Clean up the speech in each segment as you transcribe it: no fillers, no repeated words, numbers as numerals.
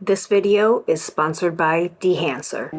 This video is sponsored by Dehancer.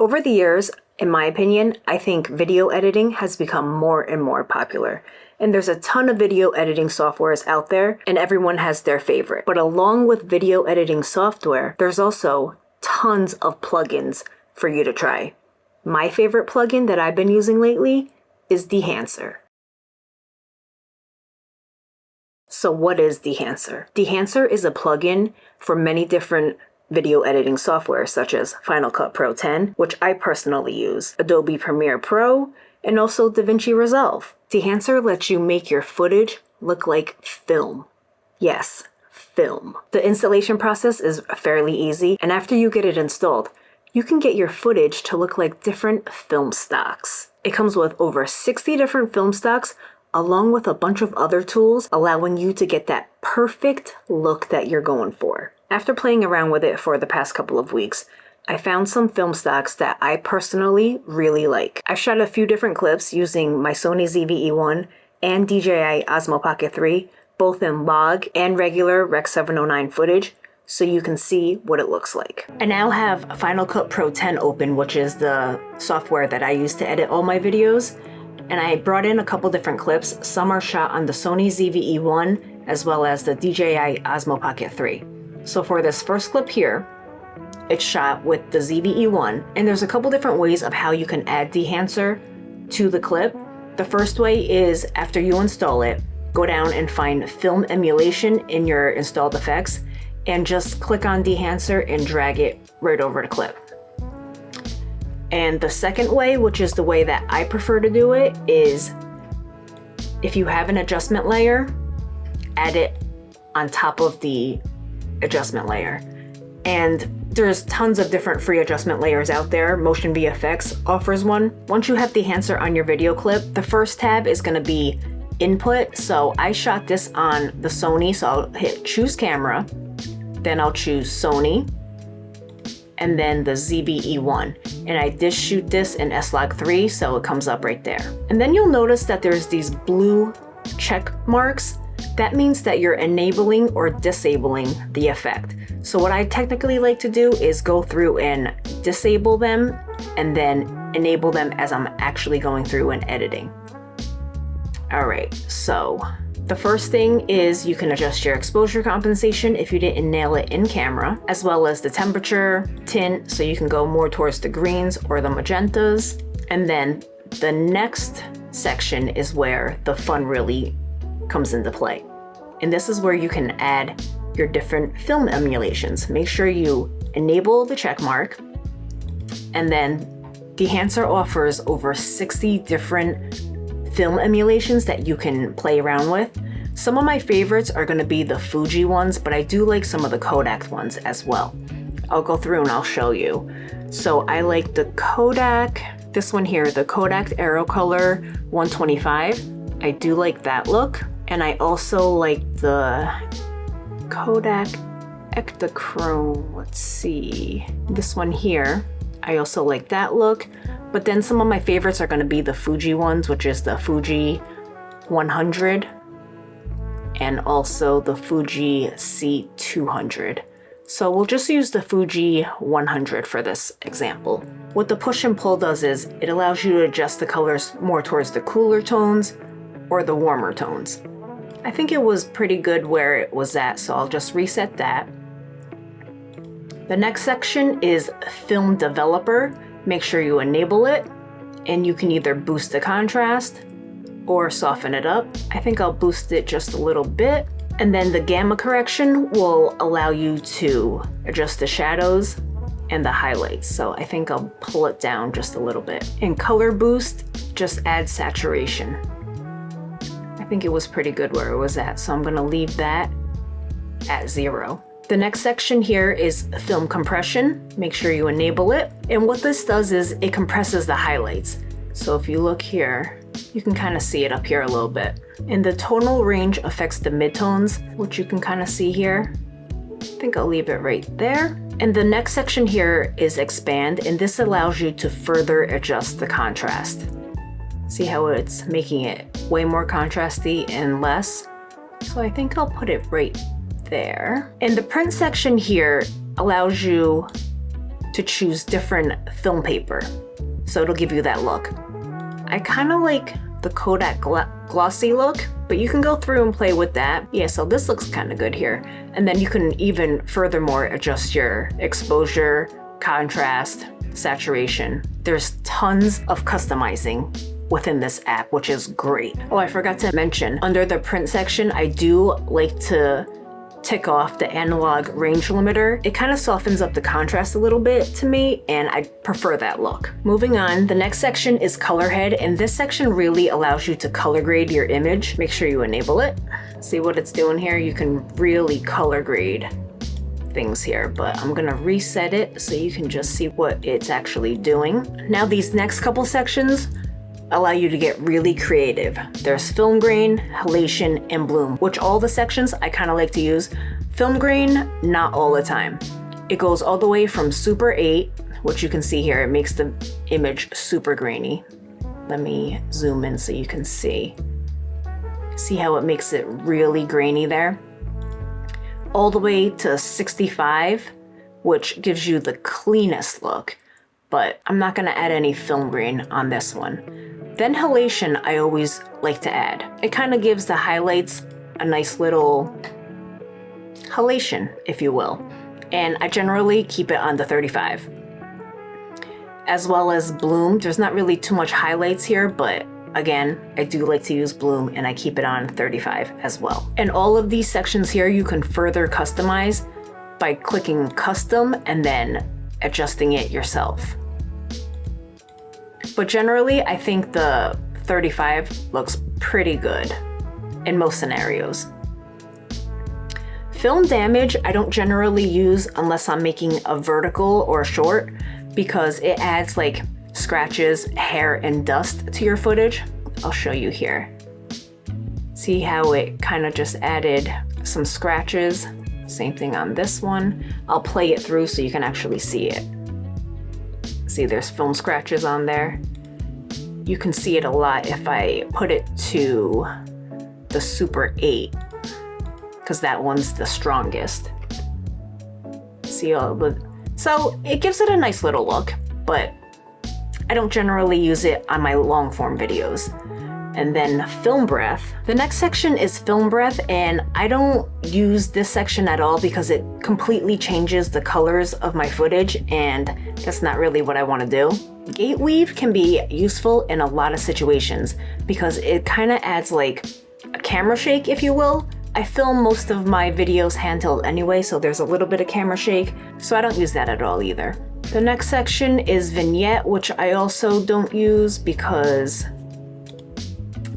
Over the years, in my opinion, I think video editing has become more and more popular. And there's a ton of video editing softwares out there, and everyone has their favorite. But along with video editing software, there's also tons of plugins for you to try. My favorite plugin that I've been using lately is Dehancer. So what is Dehancer? Dehancer is a plugin for many different video editing software such as Final Cut Pro 10, which I personally use, Adobe Premiere Pro, and also DaVinci Resolve. Dehancer lets you make your footage look like film. Yes, film. The installation process is fairly easy, and after you get it installed, you can get your footage to look like different film stocks. It comes with over 60 different film stocks, along with a bunch of other tools, allowing you to get that perfect look that you're going for. After playing around with it for the past couple of weeks, I found some film stocks that I personally really like. I've shot a few different clips using my Sony ZV-E1 and DJI Osmo Pocket 3, both in log and regular Rec 709 footage, so you can see what it looks like. I now have Final Cut Pro 10 open, which is the software that I use to edit all my videos, and I brought in a couple different clips. Some are shot on the Sony ZV-E1 as well as the DJI Osmo Pocket 3. So for this first clip here, it's shot with the ZV-E1, and there's a couple different ways of how you can add Dehancer to the clip. The first way is after you install it, go down and find Film Emulation in your installed effects, and just click on Dehancer and drag it right over the clip. And the second way, which is the way that I prefer to do it, is if you have an adjustment layer, add it on top of the adjustment layer. And there's tons of different free adjustment layers out there. Motion VFX offers one. Once you have Dehancer on your video clip, the first tab is going to be input. So I shot this on the Sony, so I'll hit choose camera, then I'll choose Sony, and then the ZV-E1. And I did shoot this in S-Log3, so it comes up right there. And then you'll notice that there's these blue check marks. That means that you're enabling or disabling the effect. So what I technically like to do is go through and disable them and then enable them as I'm actually going through and editing. All right, so the first thing is you can adjust your exposure compensation if you didn't nail it in camera, as well as the temperature, tint, so you can go more towards the greens or the magentas. And then the next section is where the fun really comes into play. And this is where you can add your different film emulations. Make sure you enable the check mark, and then Dehancer offers over 60 different film emulations that you can play around with. Some of my favorites are going to be the Fuji ones, but I do like some of the Kodak ones as well. I'll go through and I'll show you. So I like the Kodak, this one here, the Kodak Aerocolor 125. I do like that look. And I also like the Kodak Ektachrome, let's see, this one here. I also like that look, but then some of my favorites are going to be the Fuji ones, which is the Fuji 100 and also the Fuji C200. So we'll just use the Fuji 100 for this example. What the push and pull does is it allows you to adjust the colors more towards the cooler tones or the warmer tones. I think it was pretty good where it was at, so I'll just reset that. The next section is Film Developer. Make sure you enable it, and you can either boost the contrast or soften it up. I think I'll boost it just a little bit. And then the gamma correction will allow you to adjust the shadows and the highlights. So I think I'll pull it down just a little bit. In color boost, just add saturation. I think it was pretty good where it was at, so I'm gonna leave that. at 0. The next section here is film compression. Make sure you enable it. And what this does is it compresses the highlights. So if you look here, you can kind of see it up here a little bit. And the tonal range affects the midtones, which you can kind of see here. I think I'll leave it right there. And the next section here is expand, and this allows you to further adjust the contrast. See how it's making it way more contrasty and less? So I think I'll put it right there. And the print section here allows you to choose different film paper. So it'll give you that look. I kind of like the Kodak glossy look, but you can go through and play with that. Yeah, so this looks kind of good here. And then you can even furthermore adjust your exposure, contrast, saturation. There's tons of customizing within this app, which is great. Oh, I forgot to mention, under the print section, I do like to tick off the analog range limiter. It kind of softens up the contrast a little bit to me, and I prefer that look. Moving on, the next section is color head, and this section really allows you to color grade your image. Make sure you enable it. See what it's doing here? You can really color grade things here, but I'm gonna reset it so you can just see what it's actually doing. Now these next couple sections allow you to get really creative. There's film grain, halation, and bloom, which all the sections I kind of like to use. Film grain, not all the time. It goes all the way from Super 8, which you can see here, it makes the image super grainy. Let me zoom in so you can see. See how it makes it really grainy there? All the way to 65, which gives you the cleanest look, but I'm not gonna add any film grain on this one. Then halation, I always like to add. It kind of gives the highlights a nice little halation, if you will. And I generally keep it on the 35. As well as bloom, there's not really too much highlights here, but again, I do like to use bloom and I keep it on 35 as well. And all of these sections here, you can further customize by clicking custom and then adjusting it yourself. But generally, I think the 35 looks pretty good in most scenarios. Film damage, I don't generally use unless I'm making a vertical or a short because it adds like scratches, hair, and dust to your footage. I'll show you here. See how it kind of just added some scratches? Same thing on this one. I'll play it through so you can actually see it. See, there's film scratches on there. You can see it a lot if I put it to the Super 8, because that one's the strongest. See all the, so it gives it a nice little look, but I don't generally use it on my long form videos. And then film breath. The next section is film breath, and I don't use this section at all because it completely changes the colors of my footage, and that's not really what I want to do. Gate weave can be useful in a lot of situations because it kind of adds like a camera shake, if you will. I film most of my videos handheld anyway, so there's a little bit of camera shake, so I don't use that at all either. The next section is vignette, which I also don't use because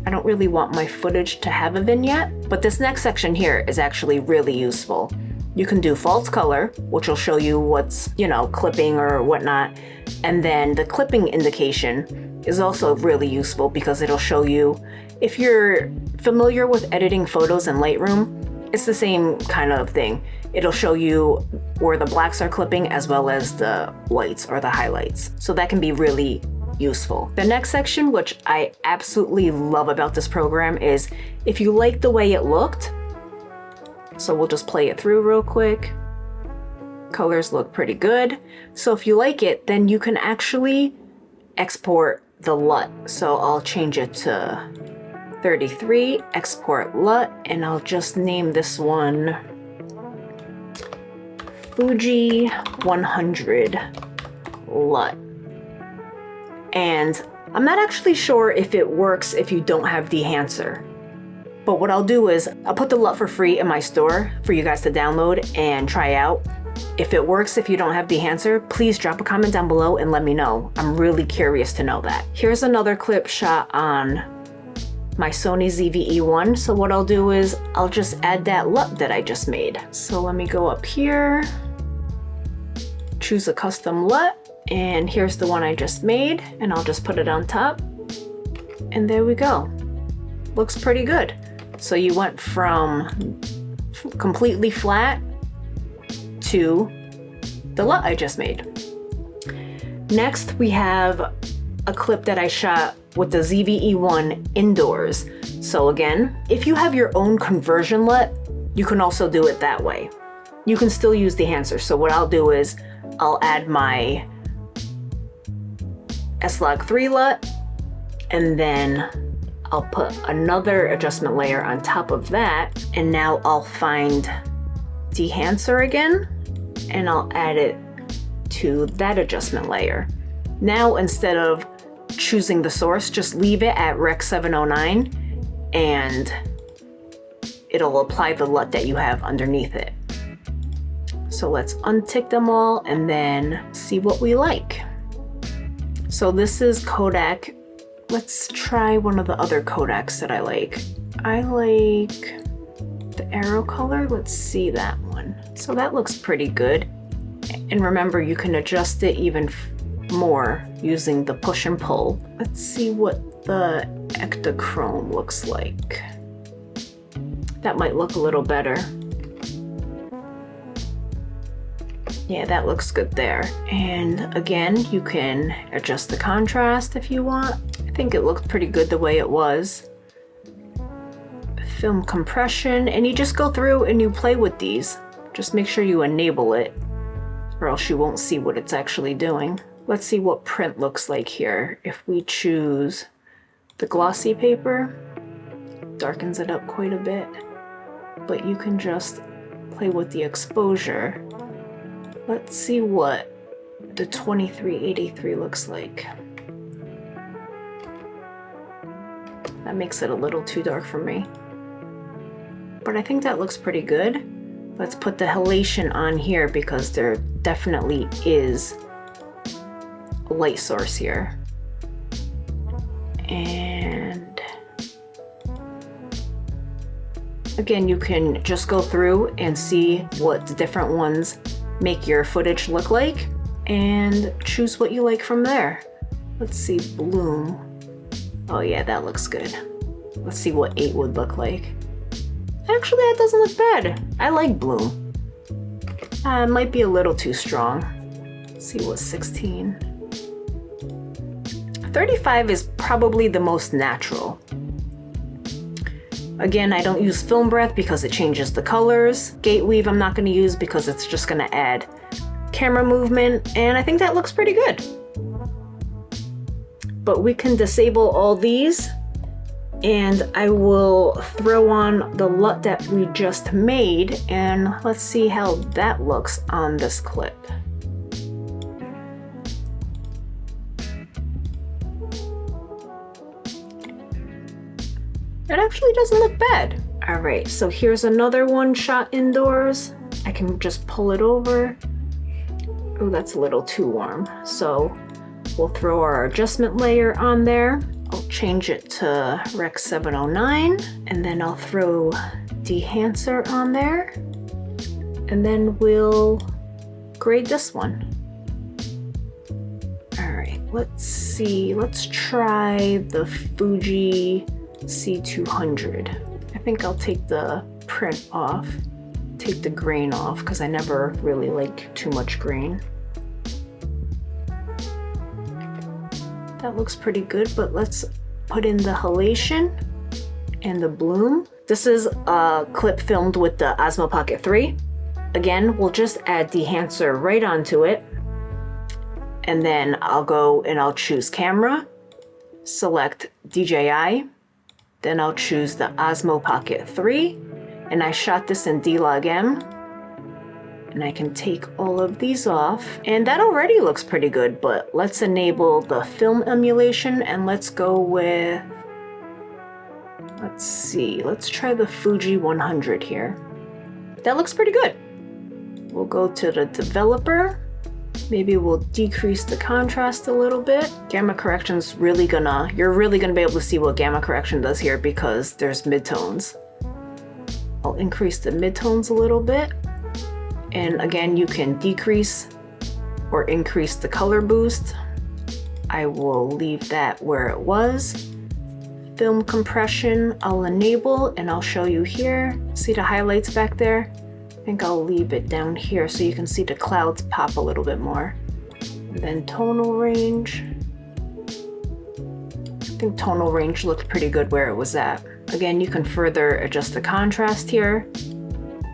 I don't really want my footage to have a vignette, but this next section here is actually really useful. You can do false color, which will show you what's, clipping or whatnot. And then the clipping indication is also really useful because it'll show you, if you're familiar with editing photos in Lightroom, it's the same kind of thing. It'll show you where the blacks are clipping as well as the whites or the highlights. So that can be really useful. The next section, which I absolutely love about this program, is if you like the way it looked, so we'll just play it through real quick. Colors look pretty good. So if you like it, then you can actually export the LUT. So I'll change it to 33, export LUT, and I'll just name this one Fuji 100 LUT. And I'm not actually sure if it works if you don't have Dehancer. But what I'll do is I'll put the LUT for free in my store for you guys to download and try out. If it works if you don't have Dehancer, please drop a comment down below and let me know. I'm really curious to know that. Here's another clip shot on my Sony ZV-E1. So what I'll do is I'll just add that LUT that I just made. So let me go up here, choose a custom LUT, and here's the one I just made, and I'll just put it on top. And there we go. Looks pretty good. So you went from completely flat to the LUT I just made. Next, we have a clip that I shot with the ZV-E1 indoors. So again, if you have your own conversion LUT, you can also do it that way. You can still use Dehancer. So what I'll do is I'll add my S-Log3 LUT, and then I'll put another adjustment layer on top of that. And now I'll find Dehancer again, and I'll add it to that adjustment layer. Now, instead of choosing the source, just leave it at Rec 709 and it'll apply the LUT that you have underneath it. So let's untick them all and then see what we like. So this is Kodak. Let's try one of the other Kodaks that I like. I like the arrow color. Let's see that one. So that looks pretty good. And remember, you can adjust it even more using the push and pull. Let's see what the Ektachrome looks like. That might look a little better. Yeah, that looks good there. And again, you can adjust the contrast if you want. I think it looked pretty good the way it was. Film compression, and you just go through and you play with these. Just make sure you enable it, or else you won't see what it's actually doing. Let's see what print looks like here. If we choose the glossy paper, darkens it up quite a bit, but you can just play with the exposure. Let's see what the 2383 looks like. That makes it a little too dark for me, but I think that looks pretty good. Let's put the halation on here because there definitely is a light source here. And again, you can just go through and see what the different ones make your footage look like and choose what you like from there. Let's see, bloom. Oh yeah, that looks good. Let's see what 8 would look like. Actually, that doesn't look bad. I like bloom. It might be a little too strong. Let's see what 16. 35 is probably the most natural. Again, I don't use film breath because it changes the colors. Gate weave I'm not going to use because it's just going to add camera movement, and I think that looks pretty good. But we can disable all these, and I will throw on the LUT that we just made, and let's see how that looks on this clip. It actually doesn't look bad. All right, so here's another one shot indoors. I can just pull it over. Oh, that's a little too warm. So we'll throw our adjustment layer on there. I'll change it to Rec 709, and then I'll throw Dehancer on there, and then we'll grade this one. All right, let's see. Let's try the Fuji C200. I think I'll take the print off, take the grain off, because I never really like too much grain. That looks pretty good, but let's put in the halation and the bloom. This is a clip filmed with the Osmo Pocket 3. Again, we'll just add Dehancer right onto it. And then I'll go and I'll choose camera, select DJI, then I'll choose the Osmo Pocket 3, and I shot this in D-Log-M. And I can take all of these off, and that already looks pretty good, but let's enable the film emulation, and let's go with, let's see, let's try the Fuji 100 here. That looks pretty good. We'll go to the developer, Maybe we'll decrease the contrast a little bit. Gamma correction's really you're really gonna be able to see what gamma correction does here because there's midtones. I'll increase the midtones a little bit. And again, you can decrease or increase the color boost. I will leave that where it was. Film compression, I'll enable and I'll show you here. See the highlights back there? I think I'll leave it down here so you can see the clouds pop a little bit more. And then tonal range. I think tonal range looked pretty good where it was at. Again, you can further adjust the contrast here.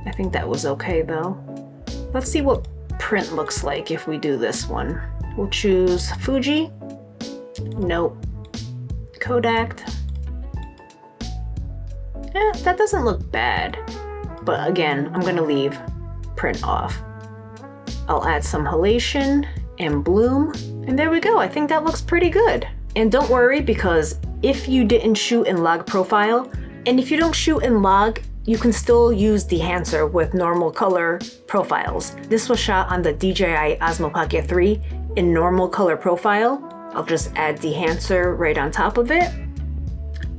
I think that was okay though. Let's see what print looks like if we do this one. We'll choose Fuji. Nope. Kodak. That doesn't look bad. But again, I'm gonna leave print off. I'll add some halation and bloom. And there we go. I think that looks pretty good. And don't worry, because if you didn't shoot in log profile, and if you don't shoot in log, you can still use Dehancer with normal color profiles. This was shot on the DJI Osmo Pocket 3 in normal color profile. I'll just add Dehancer right on top of it.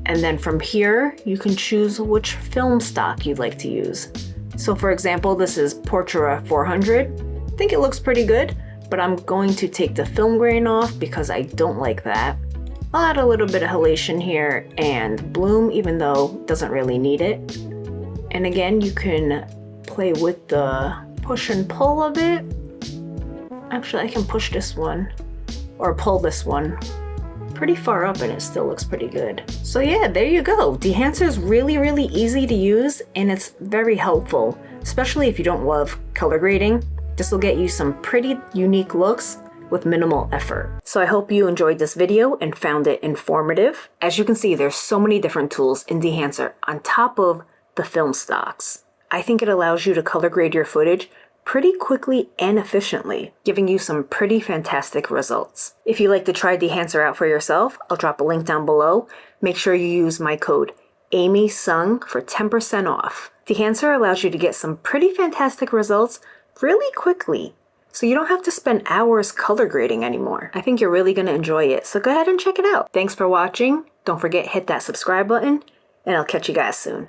And then from here, you can choose which film stock you'd like to use. So for example, this is Portra 400. I think it looks pretty good, but I'm going to take the film grain off because I don't like that. I'll add a little bit of halation here and bloom, even though it doesn't really need it. And again, you can play with the push and pull of it. Actually, I can push this one or pull this one pretty far up and it still looks pretty good. So yeah, there you go. Dehancer is really, really easy to use and it's very helpful, especially if you don't love color grading. This will get you some pretty unique looks with minimal effort. So I hope you enjoyed this video and found it informative. As you can see, there's so many different tools in Dehancer on top of the film stocks. I think it allows you to color grade your footage pretty quickly and efficiently, giving you some pretty fantastic results. If you'd like to try Dehancer out for yourself, I'll drop a link down below. Make sure you use my code AMYTSUNG for 10% off. Dehancer allows you to get some pretty fantastic results really quickly, so you don't have to spend hours color grading anymore. I think you're really gonna enjoy it, so go ahead and check it out. Thanks for watching. Don't forget, hit that subscribe button, and I'll catch you guys soon.